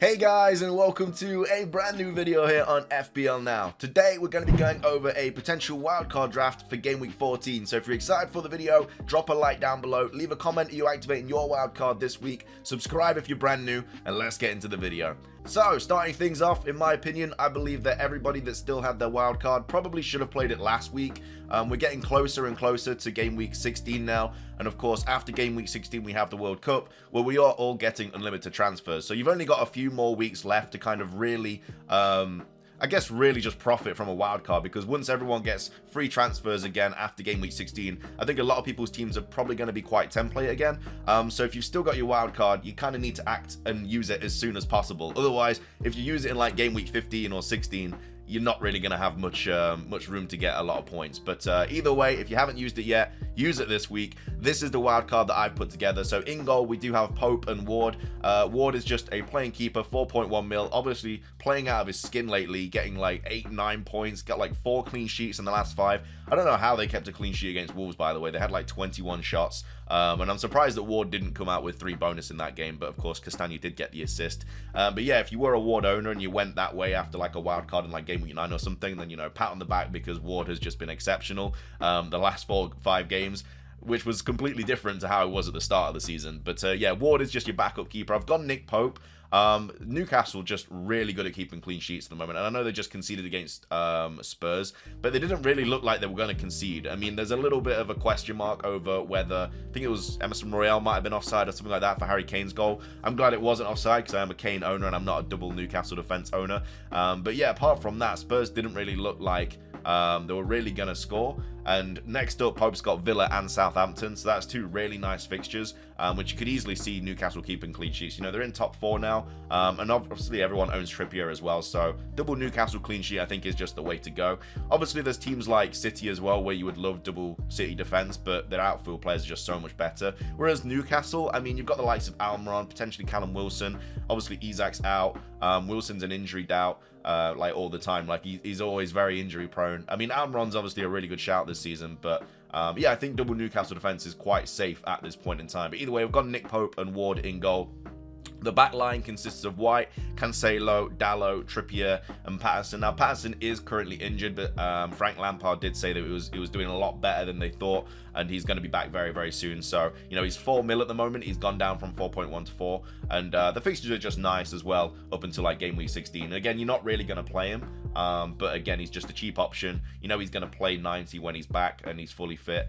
Hey guys, and welcome to a brand new video here on FPL Now. Today we're going to be going over a potential wildcard draft for Game Week 14. So if you're excited for the video, drop a like down below, leave a comment if you're activating your wildcard this week, subscribe if you're brand new, and let's get into the video. So, starting things off, in my opinion, I believe that everybody that still had their wildcard probably should have played it last week. We're getting closer and closer to Game Week 16 now, and of course, after Game Week 16, we have the World Cup, where we are all getting unlimited transfers. So you've only got a few more weeks left to kind of really, I guess really just profit from a wildcard, because once everyone gets free transfers again after Game Week 16, I think a lot of people's teams are probably going to be quite template again. So if you've still got your wildcard, you kind of need to act and use it as soon as possible. Otherwise, if you use it in like Game Week 15 or 16, you're not really going to have much room to get a lot of points. But either way, if you haven't used it yet, use it this week. This is the wildcard that I've put together. So in goal, we do have Pope and Ward. Ward is just a playing keeper, 4.1 mil. Obviously, playing out of his skin lately, getting like 8-9 points, got like 4 clean sheets in the last 5. I don't know how they kept a clean sheet against Wolves, by the way. They had like 21 shots. And I'm surprised that Ward didn't come out with 3 bonus in that game. But of course, Castagna did get the assist. But yeah, if you were a Ward owner and you went that way after like a wildcard in like Game Week 9 or something, then, you know, pat on the back, because Ward has just been exceptional the last 4-5 games, which was completely different to how it was at the start of the season. But yeah, Ward is just your backup keeper. I've got Nick Pope. Newcastle just really good at keeping clean sheets at the moment, and I know they just conceded against Spurs, but they didn't really look like they were going to concede. I mean, there's a little bit of a question mark over whether, I think it was Emerson Royale might have been offside or something like that for Harry Kane's goal. I'm glad it wasn't offside, because I am a Kane owner and I'm not a double Newcastle defense owner. But yeah, apart from that, Spurs didn't really look like they were really going to score. And next up, Pope's got Villa and Southampton, so that's 2 really nice fixtures, which you could easily see Newcastle keeping clean sheets. You know, they're in top 4 now, and obviously everyone owns Trippier as well, so double Newcastle clean sheet I think is just the way to go. Obviously there's teams like City as well, where you would love double City defense, but their outfield players are just so much better. Whereas Newcastle, I mean, you've got the likes of Almiron, potentially Callum Wilson, obviously Isak's out, Wilson's an injury doubt, like all the time. Like he's always very injury prone. I mean, Almiron's obviously a really good shout this season, but yeah, I think double Newcastle defense is quite safe at this point in time. But either way, we've got Nick Pope and Ward in goal. The back line consists of White, Cancelo, Dalot, Trippier, and Patterson. Now, Patterson is currently injured, but Frank Lampard did say that he was doing a lot better than they thought, and he's going to be back very, very soon. So, you know, he's 4 mil at the moment. He's gone down from 4.1 to 4, and the fixtures are just nice as well up until like Game Week 16. And again, you're not really going to play him, but again, he's just a cheap option. You know, he's going to play 90 when he's back and he's fully fit.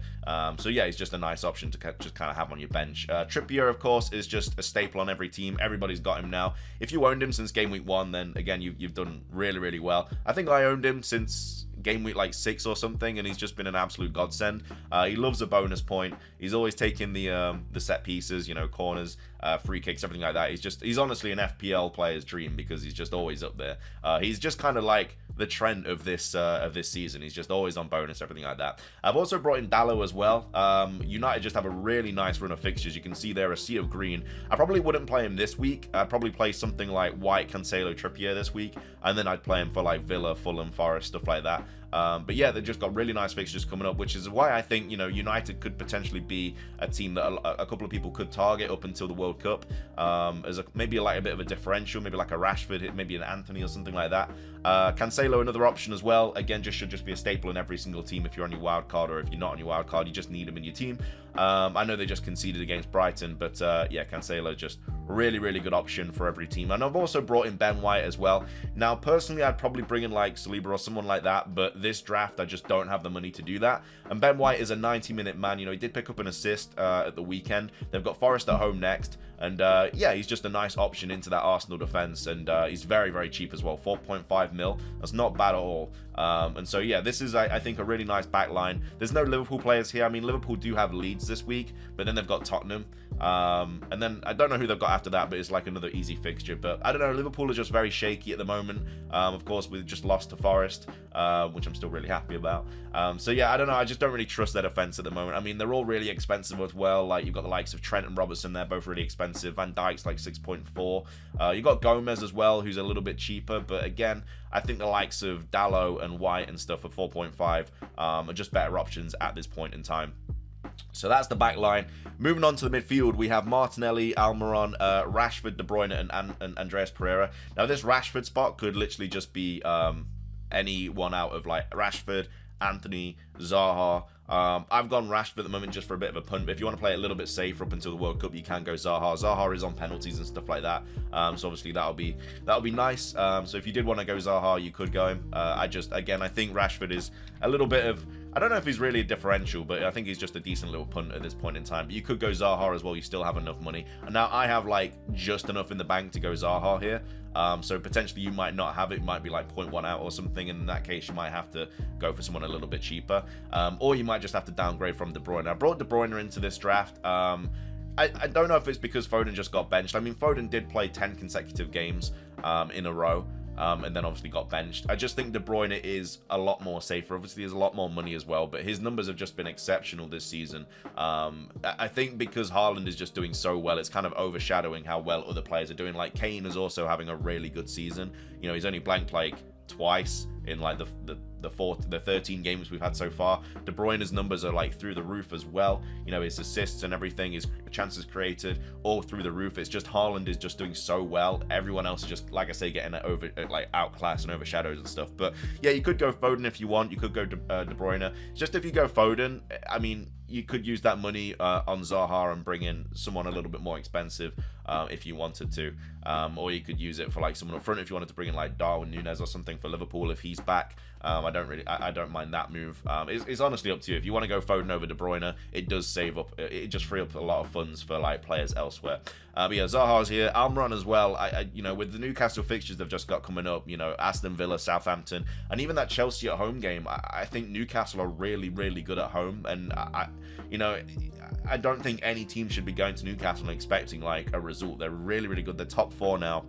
So yeah, he's just a nice option to just kind of have on your bench. Trippier, of course, is just a staple on every team. Everybody's got him now. If you owned him since Game Week 1, then again, you've done really, really well. I think I owned him since Game Week like 6 or something, and he's just been an absolute godsend. He loves a bonus point. He's always taking the set pieces, you know, corners, free kicks, everything like that. He's honestly an FPL player's dream, because he's just always up there. He's just kind of like the trend of this season. He's just always on bonus, everything like that. I've also brought in Dalot as well. United just have a really nice run of fixtures. You can see there a sea of green. I probably wouldn't play him this week. I'd probably play something like White, Cancelo, Trippier this week, and then I'd play him for like Villa, Fulham, Forest, stuff like that. But yeah, they've just got really nice fixtures coming up, which is why I think, you know, United could potentially be a team that a couple of people could target up until the World Cup, as maybe like a bit of a differential, maybe like a Rashford, maybe an Anthony or something like that. Cancelo, another option as well. Again, should just be a staple in every single team. If you're on your wild card, or if you're not on your wild card, you just need him in your team. I know they just conceded against Brighton, but yeah, Cancelo just really, really good option for every team. And I've also brought in Ben White as well. Now, personally, I'd probably bring in like Saliba or someone like that, but this draft, I just don't have the money to do that. And Ben White is a 90-minute man. You know, he did pick up an assist at the weekend. They've got Forest at home next. And yeah, he's just a nice option into that Arsenal defense, and he's very, very cheap as well, 4.5 mil. That's not bad at all. And so yeah, this is I think a really nice back line. There's no Liverpool players here. I mean, Liverpool do have Leeds this week, but then they've got Tottenham, and then I don't know who they've got after that, but it's like another easy fixture. But I don't know, Liverpool are just very shaky at the moment. Of course, we've just lost to Forest, which I'm still really happy about. So yeah, I don't know, I just don't really trust their defense at the moment. I mean, they're all really expensive as well. Like, you've got the likes of Trent and Robertson, they're both really expensive. Van Dijk's like 6.4. You've got Gomez as well, who's a little bit cheaper, but again, I think the likes of Dalot and White and stuff at 4.5 are just better options at this point in time. So that's the back line. Moving on to the midfield, we have Martinelli, Almiron, Rashford, De Bruyne, and Andreas Pereira. Now, this Rashford spot could literally just be any one out of like Rashford, Anthony, Zaha. I've gone Rashford at the moment just for a bit of a punt, but if you want to play it a little bit safer up until the World Cup, you can go Zaha. Zaha is on penalties and stuff like that, so obviously that'll be nice. So if you did want to go Zaha, you could go him. I think Rashford is a little bit of, I don't know if he's really a differential, but I think he's just a decent little punt at this point in time. But you could go Zaha as well. You still have enough money. And now I have like just enough in the bank to go Zaha here. So potentially you might not have it. It might be like 0.1 out or something. And in that case, you might have to go for someone a little bit cheaper. Or you might just have to downgrade from De Bruyne. I brought De Bruyne into this draft. I don't know if it's because Foden just got benched. I mean, Foden did play 10 consecutive games in a row. And then obviously got benched. I just think De Bruyne is a lot more safer. Obviously, there's a lot more money as well, but his numbers have just been exceptional this season. I think because Haaland is just doing so well, it's kind of overshadowing how well other players are doing. Like Kane is also having a really good season. You know, he's only blanked like twice in like the 13 games we've had so far. De Bruyne's numbers are like through the roof as well. You know, his assists and everything, his chances created, all through the roof. It's just Haaland is just doing so well. Everyone else is just, like I say, getting outclassed and overshadowed and stuff. But yeah, you could go Foden if you want. You could go De Bruyne. Just if you go Foden, I mean, you could use that money on Zaha and bring in someone a little bit more expensive if you wanted to. Or you could use it for like someone up front if you wanted to bring in like Darwin Núñez or something for Liverpool if he's back. I don't mind that move. It's honestly up to you. If you want to go Foden over De Bruyne, it does save up. It just free up a lot of funds for like players elsewhere. But yeah, Zaha's here. Almiron as well. You know, with the Newcastle fixtures they've just got coming up, you know, Aston Villa, Southampton, and even that Chelsea at home game. I think Newcastle are really, really good at home, and I don't think any team should be going to Newcastle and expecting like a result. They're really, really good. They're top 4 now.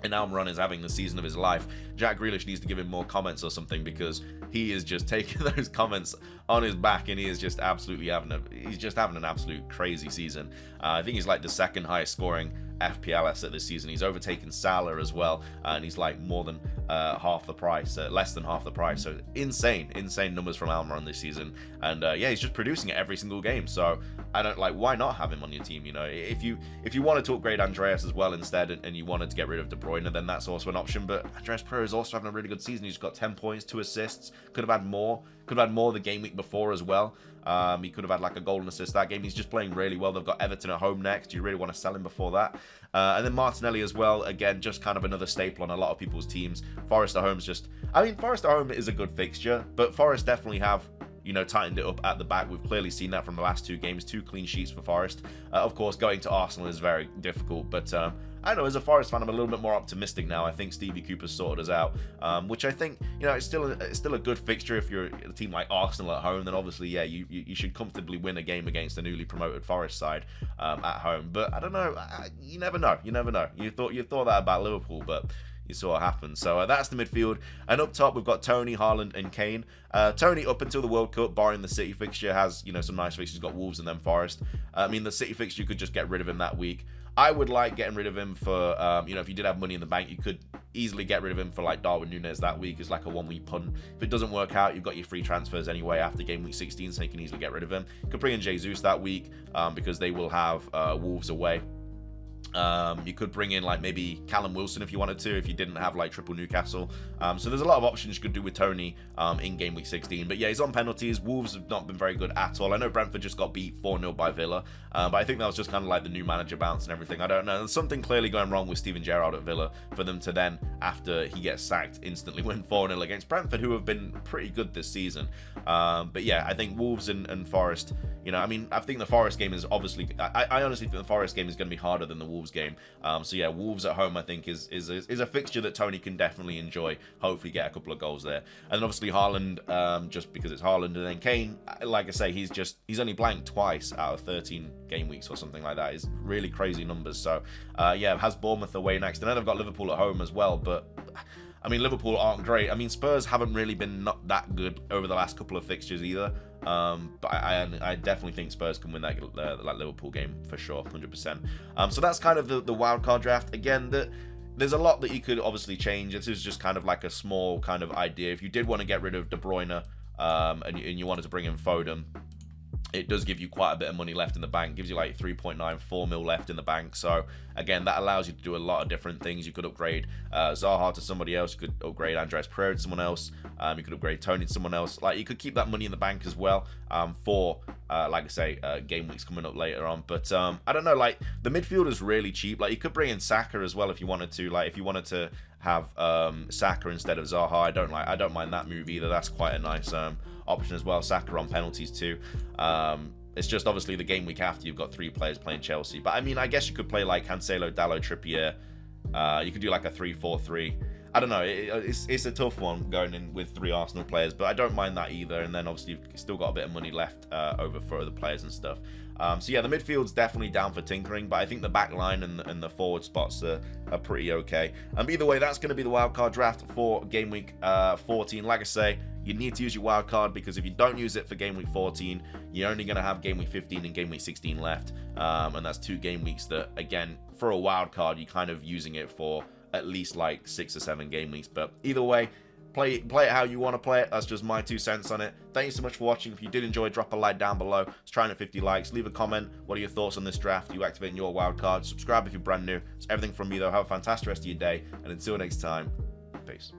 And Almiron is having the season of his life. Jack Grealish needs to give him more comments or something, because he is just taking those comments on his back, and he is just absolutely having an absolute crazy season. I think he's like the second highest scoring FPL asset this season. He's overtaken Salah as well, and he's like more than half the price, less than half the price. So insane numbers from Almiron this season. And yeah, he's just producing it every single game. So I don't like, why not have him on your team? You know, if you wanted to upgrade Andreas as well instead, and you wanted to get rid of De Bruyne, then that's also an option. But Andreas Pereira is also having a really good season. He's got 10 points, 2 assists. Could have had more the game week before as well. He could have had like a goal and assist that game. He's just playing really well. They've got Everton at home next. Do you really want to sell him before that? And then Martinelli as well. Again, just kind of another staple on a lot of people's teams. Forest at home's just, I mean, Forest at home is a good fixture, but Forest definitely have, you know, tightened it up at the back. We've clearly seen that from the last 2 games. 2 clean sheets for Forest. Of course, going to Arsenal is very difficult, but I don't know, as a Forest fan, I'm a little bit more optimistic now. I think Stevie Cooper's sorted us out, which I think, you know, it's still a good fixture. If you're a team like Arsenal at home, then obviously, yeah, you should comfortably win a game against the newly promoted Forest side at home. But I don't know, you never know. You thought that about Liverpool, but you saw what happened. So that's the midfield. And up top, we've got Tony, Haaland, and Kane. Tony, up until the World Cup, barring the City fixture, has, you know, some nice fixtures. He's got Wolves and then Forest. I mean, the City fixture, you could just get rid of him that week. I would like getting rid of him for, you know, if you did have money in the bank, you could easily get rid of him for like Darwin Núñez that week as like a 1-week punt. If it doesn't work out, you've got your free transfers anyway after game week 16, so you can easily get rid of him. You could bring in Jesus that week because they will have Wolves away. You could bring in like maybe Callum Wilson if you wanted to, if you didn't have like triple Newcastle. So there's a lot of options you could do with Tony in game week 16. But yeah, he's on penalties. Wolves have not been very good at all. I know Brentford just got beat 4-0 by Villa, but I think that was just kind of like the new manager bounce and everything. I don't know. There's something clearly going wrong with Steven Gerrard at Villa for them to then, after he gets sacked, instantly win 4-0 against Brentford, who have been pretty good this season. But yeah, I think Wolves and Forest, you know, I mean, I think the Forest game is obviously, I honestly think the Forest game is going to be harder than the Wolves game. So yeah, Wolves at home I think is a fixture that Tony can definitely enjoy. Hopefully get a couple of goals there. And then obviously Haaland, just because it's Haaland. And then Kane, like I say, he's only blanked twice out of 13 game weeks or something like that. It's really crazy numbers. So yeah, has Bournemouth away next. And then they've got Liverpool at home as well, but I mean, Liverpool aren't great. I mean, Spurs haven't really been not that good over the last couple of fixtures either. But I definitely think Spurs can win that Liverpool game for sure, 100%. So that's kind of the wildcard draft. Again, there's a lot that you could obviously change. This is just kind of like a small kind of idea. If you did want to get rid of De Bruyne and you wanted to bring in Foden, it does give you quite a bit of money left in the bank. Gives you like 3.94 mil left in the bank. So again, that allows you to do a lot of different things. You could upgrade Zaha to somebody else. You could upgrade Andres Pereira to someone else. You could upgrade Tony to someone else. Like, you could keep that money in the bank as well for like I say, game weeks coming up later on. But I don't know, like, the midfielder's really cheap. Like, you could bring in Saka as well if you wanted to. Like, if you wanted to have Saka instead of Zaha, I don't mind that move either. That's quite a nice option as well. Saka on penalties too. It's just obviously the game week after you've got 3 players playing Chelsea. But I mean, I guess you could play like Cancelo, Dalot, Trippier. You could do like a 3-4-3. I don't know. It's a tough one going in with 3 Arsenal players, but I don't mind that either. And then obviously you've still got a bit of money left over for other players and stuff. So yeah, the midfield's definitely down for tinkering, but I think the back line and the forward spots are pretty okay. Either way, that's going to be the wildcard draft for game week 14. Like I say, you need to use your wildcard, because if you don't use it for game week 14, you're only going to have game week 15 and game week 16 left. And that's 2 game weeks that, again, for a wildcard, you're kind of using it for at least like 6 or 7 game weeks. But either way, play it how you want to play it. That's just my 2 cents on it. Thank you so much for watching. If you did enjoy, drop a like down below. It's trying at 50 likes. Leave a comment. What are your thoughts on this draft? You activating your wildcard? Subscribe if you're brand new. It's everything from me, though. Have a fantastic rest of your day, and until next time, peace.